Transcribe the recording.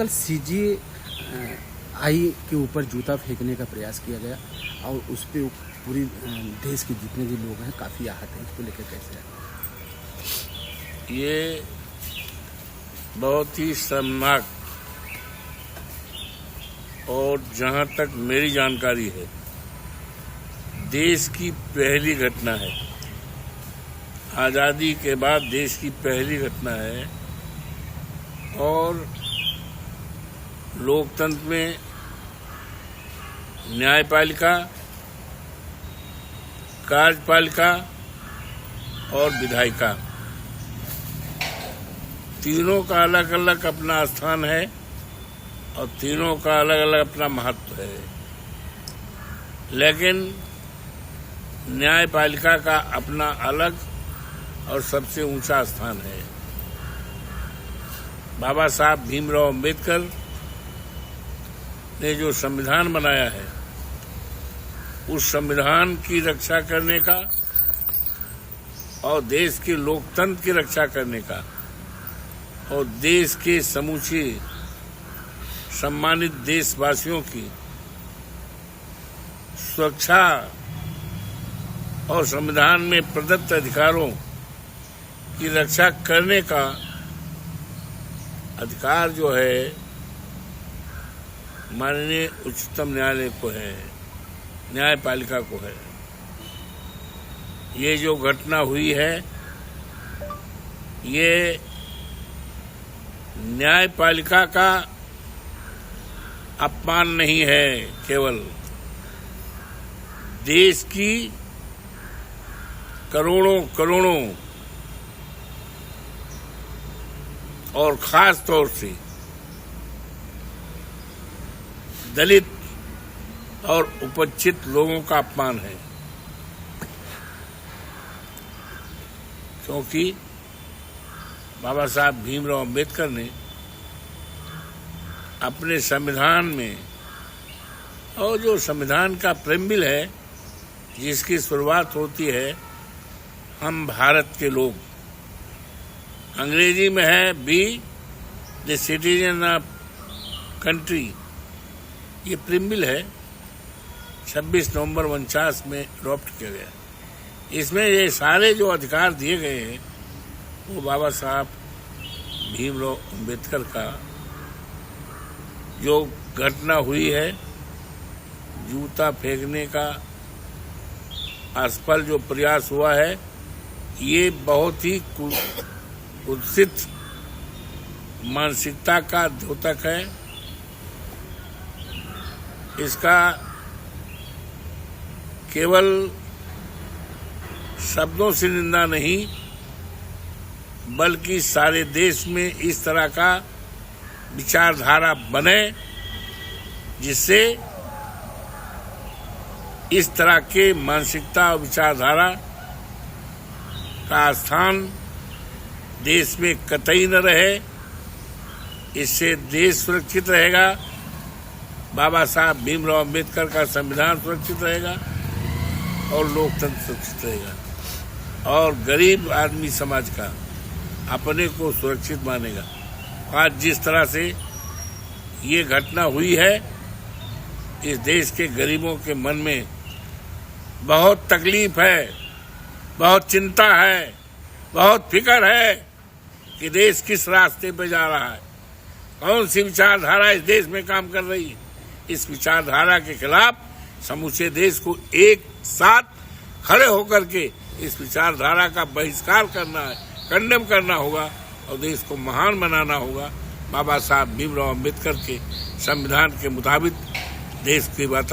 कल सीजेआई के ऊपर जूता फेंकने का प्रयास किया गया और उस पर पूरी देश के जितने भी लोग हैं काफ़ी आहत हैं, इसको लेकर कैसे है? ये बहुत ही शर्मनाक और जहां तक मेरी जानकारी है देश की पहली घटना है। आज़ादी के बाद देश की पहली घटना है और लोकतंत्र में न्यायपालिका, कार्यपालिका और विधायिका तीनों का अलग अलग अपना स्थान है और तीनों का अलग अलग अपना महत्व है। लेकिन न्यायपालिका का अपना अलग और सबसे ऊंचा स्थान है। बाबा साहब भीमराव अंबेडकर ने जो संविधान बनाया है उस संविधान की रक्षा करने का और देश के लोकतंत्र की रक्षा करने का और देश के समूचे सम्मानित देशवासियों की सुरक्षा और संविधान में प्रदत्त अधिकारों की रक्षा करने का अधिकार जो है माननीय उच्चतम न्यायालय को है, न्यायपालिका को है। ये जो घटना हुई है ये न्यायपालिका का अपमान नहीं है, केवल देश की करोड़ों और खास तौर से दलित और उपेक्षित लोगों का अपमान है, क्योंकि बाबा साहब भीमराव अंबेडकर ने अपने संविधान में और जो संविधान का प्रेम्बिल है जिसकी शुरुआत होती है हम भारत के लोग, अंग्रेजी में है be the citizen of country, ये प्रेम्बिल है 26 नवंबर 1949 में अडॉप्ट किया गया। इसमें ये सारे जो अधिकार दिए गए हैं वो बाबा साहब भीमराव अंबेडकर का जो घटना हुई है, जूता फेंकने का असफल जो प्रयास हुआ है, ये बहुत ही कुत्सित मानसिकता का द्योतक है। इसका केवल शब्दों से निंदा नहीं बल्कि सारे देश में इस तरह का विचारधारा बने जिससे इस तरह के मानसिकता और विचारधारा का स्थान देश में कतई न रहे। इससे देश सुरक्षित रहेगा, बाबा साहब भीमराव अंबेडकर का संविधान सुरक्षित रहेगा और लोकतंत्र सुरक्षित रहेगा और गरीब आदमी समाज का अपने को सुरक्षित मानेगा। आज जिस तरह से ये घटना हुई है इस देश के गरीबों के मन में बहुत तकलीफ है, बहुत चिंता है, बहुत फिक्र है कि देश किस रास्ते पे जा रहा है, कौन सी विचारधारा इस देश में काम कर रही है। इस विचारधारा के खिलाफ समूचे देश को एक साथ खड़े होकर के इस विचारधारा का बहिष्कार करना है, कंडेम करना होगा और देश को महान बनाना होगा। बाबा साहब भीमराव अंबेडकर के संविधान के मुताबिक देश की वातावरण